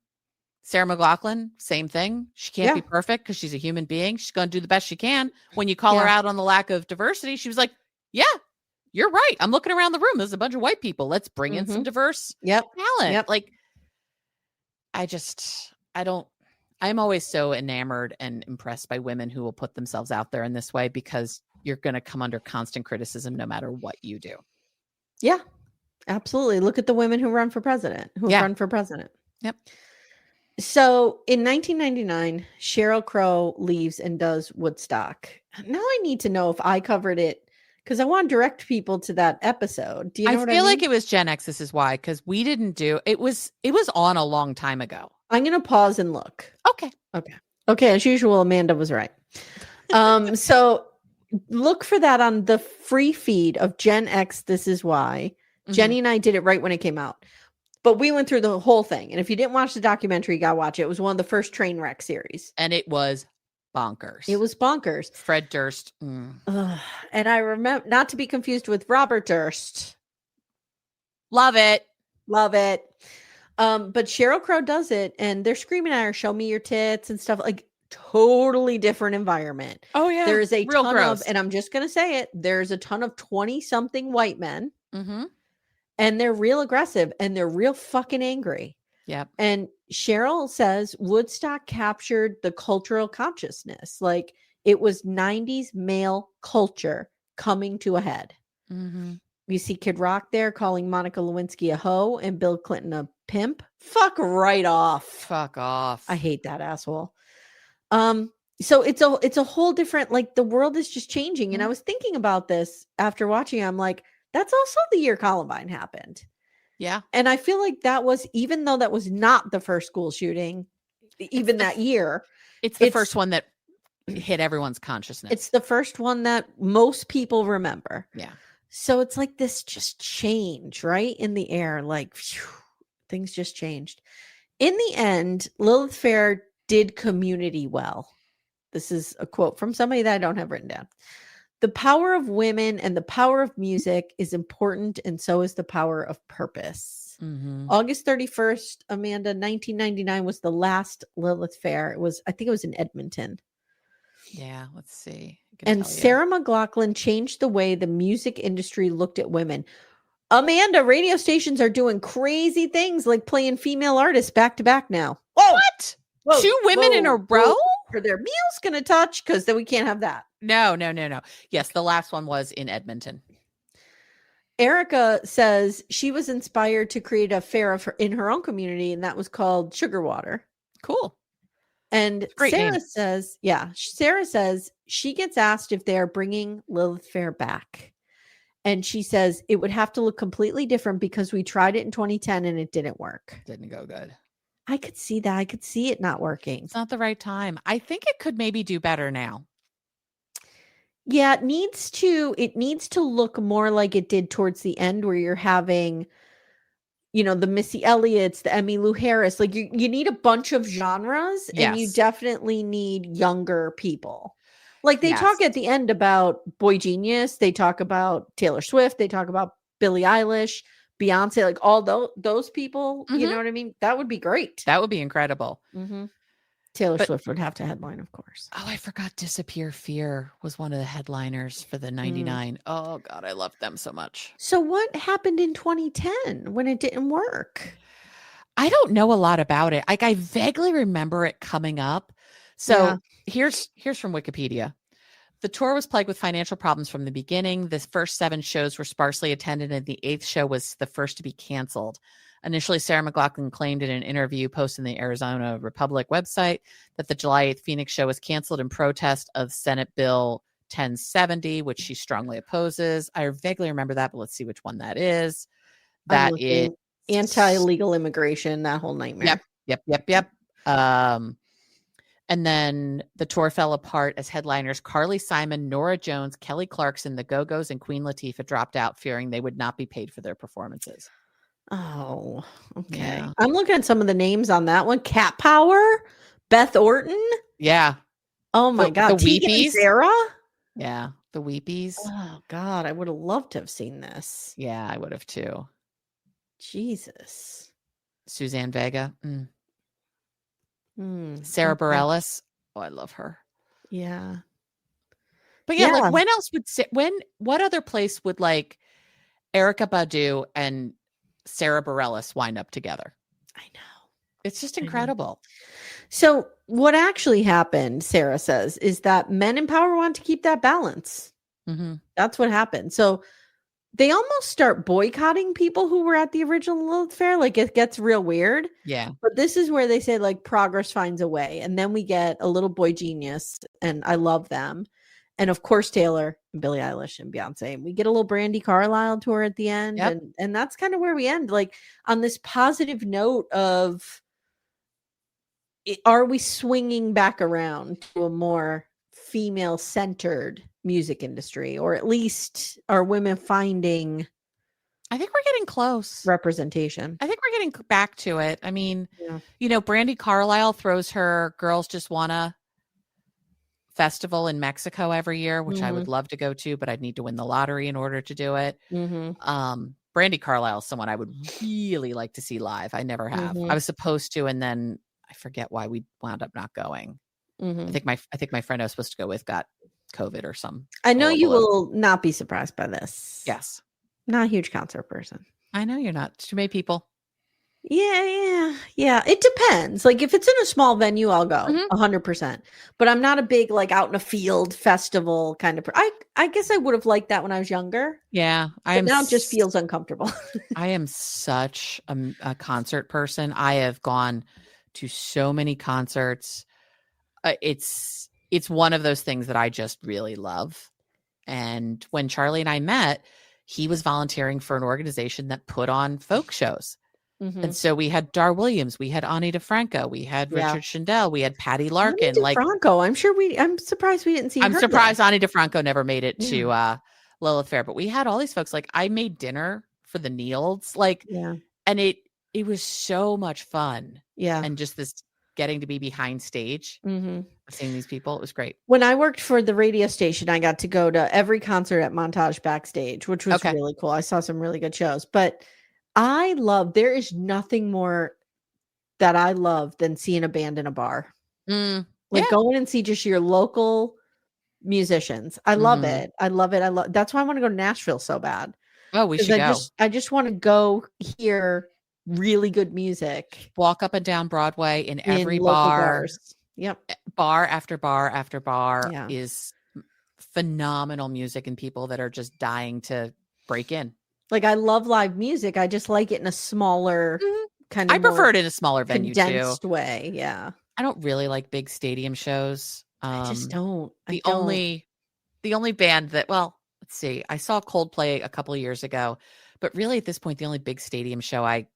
Sarah McLachlan, same thing. She can't be perfect because she's a human being. She's going to do the best she can. When you call her out on the lack of diversity, she was like, yeah, you're right. I'm looking around the room. There's a bunch of white people. Let's bring in some diverse talent. Like, I'm always so enamored and impressed by women who will put themselves out there in this way, because you're going to come under constant criticism no matter what you do. Yeah, absolutely. Look at the women who run for president, Yep. So in 1999, Sheryl Crow leaves and does Woodstock. Now I need to know if I covered it, because I want to direct people to that episode. Do you know what I mean? I feel like it was Gen X. This is why, because we didn't do it. Was on a long time ago. I'm going to pause and look. Okay. As usual, Amanda was right. So look for that on the free feed of Gen X. This is why. Jenny and I did it right when it came out. But we went through the whole thing. And if you didn't watch the documentary, you got to watch it. It was one of the first train wreck series. And it was bonkers. Fred Durst. And I remember, not to be confused with Robert Durst. Love it. But Sheryl Crow does it, and they're screaming at her, show me your tits and stuff. Like, totally different environment. Oh, yeah. There is a ton of, and I'm just going to say it, there's a ton of 20-something white men. And they're real aggressive, and they're real fucking angry. Yep. And Sheryl says Woodstock captured the cultural consciousness. Like, it was 90s male culture coming to a head. You see Kid Rock there calling Monica Lewinsky a hoe and Bill Clinton a pimp. Fuck off. I hate that asshole. So it's a whole different, like, the world is just changing. And I was thinking about this after watching. I'm like, that's also the year Columbine happened. Yeah. And I feel like that was, even though that was not the first school shooting, even that year. It's the first one that hit everyone's consciousness. It's the first one that most people remember. Yeah. So it's like this just change, right? In the air, like phew, things just changed. In the end, Lilith Fair did community well. This is a quote from somebody that I don't have written down. The power of women and the power of music is important, and so is the power of purpose. Mm-hmm. August 31st, Amanda, 1999 was the last Lilith Fair. I think it was in Edmonton. Yeah, let's see. And Sarah McLachlan changed the way the music industry looked at women. Amanda, radio stations are doing crazy things like playing female artists back to back now. Whoa! What? Whoa, 2 women in a row? Are their meals going to touch? Because then we can't have that. No. Yes, the last one was in Edmonton. Erykah says she was inspired to create a fair in her own community, and that was called Sugar Water. Cool. And Sarah says she gets asked if they're bringing Lilith Fair back. And she says it would have to look completely different because we tried it in 2010 and it didn't work. Didn't go good. I could see that. I could see it not working. It's not the right time. I think it could maybe do better now. Yeah, it needs to look more like it did towards the end, where you're having, the Missy Elliott's, the Emmylou Harris. Like you need a bunch of genres, and you definitely need younger people. Like they talk at the end about Boy Genius, they talk about Taylor Swift, they talk about Billie Eilish, Beyonce, like all those people. You know what I mean? That would be great. That would be incredible. Mm-hmm. Taylor Swift would have to headline, of course. Oh, I forgot Disappear Fear was one of the headliners for the 99. Oh, God, I loved them so much. So what happened in 2010 when it didn't work? I don't know a lot about it. Like, I vaguely remember it coming up. So here's from Wikipedia. The tour was plagued with financial problems from the beginning. The first 7 shows were sparsely attended, and the 8th show was the first to be canceled. Initially, Sarah McLachlan claimed in an interview posted on the Arizona Republic website that the July 8th Phoenix show was canceled in protest of Senate Bill 1070, which she strongly opposes. I vaguely remember that, but let's see which one that is. That is anti-illegal immigration, that whole nightmare. Yep. And then the tour fell apart as headliners Carly Simon, Norah Jones, Kelly Clarkson, the Go-Go's, and Queen Latifah dropped out, fearing they would not be paid for their performances. Oh, okay. Yeah. I'm looking at some of the names on that one. Cat Power, Beth Orton. Yeah. Oh my God. The Weepies. Sarah. Yeah. The Weepies. Oh God. I would have loved to have seen this. Yeah, I would have too. Jesus. Suzanne Vega. Sarah Bareilles. Oh, I love her. Yeah. But yeah, like when else would what other place would like Erykah Badu and Sarah Bareilles wind up together? I know. It's just incredible. So what actually happened, Sarah says, is that men in power want to keep that balance. Mm-hmm. That's what happened. So they almost start boycotting people who were at the original Lilith Fair. Like it gets real weird. Yeah. But this is where they say like progress finds a way. And then we get a little Boy Genius, and I love them. And of course, Taylor and Billie Eilish and Beyonce. And we get a little Brandi Carlile tour at the end. Yep. And that's kind of where we end, like on this positive note of, are we swinging back around to a more female centered music industry, or at least are women finding, I think we're getting close, representation? I think we're getting back to it. I mean, Brandi Carlile throws her Girls Just Wanna festival in Mexico every year, which I would love to go to, but I'd need to win the lottery in order to do it. Brandi Carlile is someone I would really like to see live. I never have. I was supposed to, and then I forget why we wound up not going. I think my friend I was supposed to go with got COVID or some. I know you will not be surprised by this. Yes. Not a huge concert person. I know you're not. Too many people. Yeah. It depends. Like if it's in a small venue, I'll go 100%. But I'm not a big like out in a field festival kind of. I guess I would have liked that when I was younger. Yeah, now it just feels uncomfortable. I am such a concert person. I have gone to so many concerts. It's one of those things that I just really love. And when Charlie and I met, he was volunteering for an organization that put on folk shows. Mm-hmm. And so we had Dar Williams, we had Ani DeFranco, we had Richard Shindell, we had Patty Larkin. Ani DeFranco, I'm surprised we didn't see her. I'm surprised Ani DeFranco never made it to Lilith Fair, but we had all these folks. Like, I made dinner for the Neilds, and it was so much fun. Yeah. And just this getting to be behind stage, seeing these people, it was great. When I worked for the radio station, I got to go to every concert at Montage Backstage, which was really cool. I saw some really good shows, but there is nothing more that I love than seeing a band in a bar. Going and see just your local musicians. I love it. That's why I want to go to Nashville so bad. Oh, we should go. I just want to go hear really good music. Walk up and down Broadway in every bar. Bars. Yep. Bar after bar after bar is phenomenal music and people that are just dying to break in. Like, I love live music. I just like it in a smaller kind of. I prefer it in a smaller venue condensed way. Yeah. I don't really like big stadium shows. I just don't. The only band that, well, let's see. I saw Coldplay a couple of years ago, but really at this point, the only big stadium show I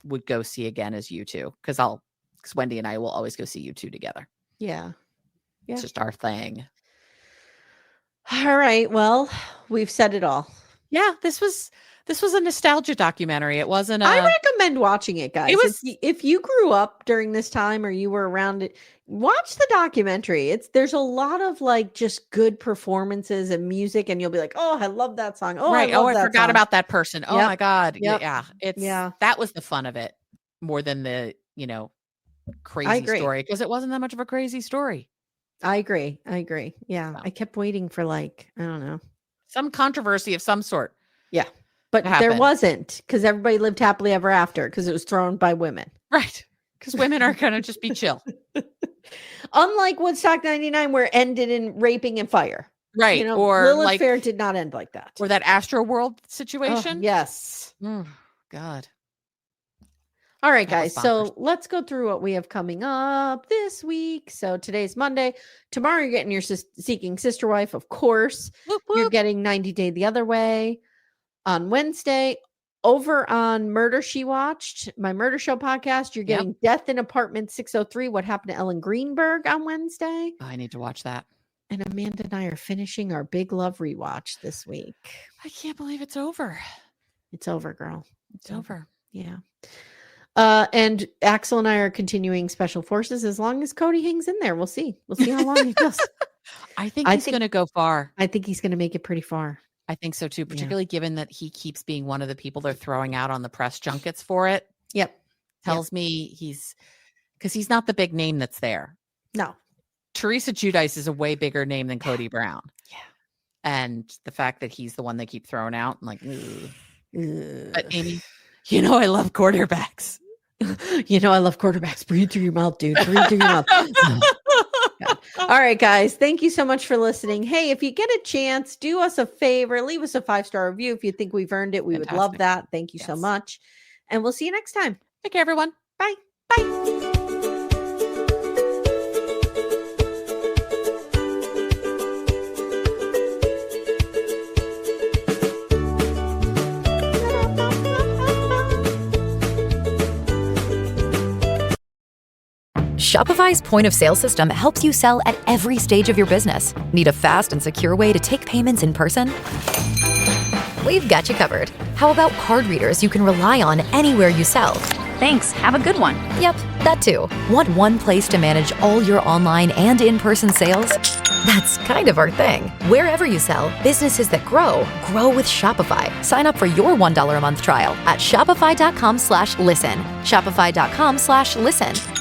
would go see again is U2, because Wendy and I will always go see U2 together. Yeah. It's just our thing. All right. Well, we've said it all. Yeah, this was a nostalgia documentary. It wasn't I recommend watching it, guys. If you grew up during this time or you were around it, watch the documentary. There's a lot of just good performances and music, and you'll be like, "Oh, I love that song." Oh, right. I forgot about that person. Oh my God. Yep. Yeah. That was the fun of it more than the, crazy story, because it wasn't that much of a crazy story. I agree. Yeah. So. I kept waiting for I don't know, some controversy of some sort. Yeah. But there wasn't, because everybody lived happily ever after, because it was thrown by women. Right. Because women are going to just be chill. Unlike Woodstock 99, where it ended in raping and fire. Right. Or Lilith Fair did not end like that. Or that Astro World situation. Oh, yes. Oh, God. All right, guys. So let's go through what we have coming up this week. So today's Monday. Tomorrow you're getting your Seeking Sister Wife, of course. Whoop, whoop. You're getting 90 Day the Other Way. On Wednesday, over on Murder She Watched, my Murder Show podcast, you're getting Death in Apartment 603, What Happened to Ellen Greenberg on Wednesday. I need to watch that. And Amanda and I are finishing our Big Love rewatch this week. I can't believe it's over. It's over, girl. It's over. Yeah. And Axel and I are continuing Special Forces as long as Cody hangs in there. We'll see. We'll see how long he does. I think he's going to go far. I think he's going to make it pretty far. I think so too, particularly given that he keeps being one of the people they're throwing out on the press junkets for it. Yep. Tells me because he's not the big name that's there. No. Teresa Giudice is a way bigger name than Cody Brown. Yeah. And the fact that he's the one they keep throwing out, I'm like, ugh. But Amy, I love quarterbacks. I love quarterbacks. Breathe through your mouth, dude. Breathe through your mouth. All right, guys. Thank you so much for listening. Hey, if you get a chance, do us a favor. Leave us a 5-star review if you think we've earned it. We would love that. Thank you so much. And we'll see you next time. Take care, everyone. Bye. Bye. Shopify's point of sale system helps you sell at every stage of your business. Need a fast and secure way to take payments in person? We've got you covered. How about card readers you can rely on anywhere you sell? Thanks. Have a good one. Yep, that too. Want one place to manage all your online and in-person sales? That's kind of our thing. Wherever you sell, businesses that grow with Shopify. Sign up for your $1 a month trial at shopify.com/listen. Shopify.com/listen.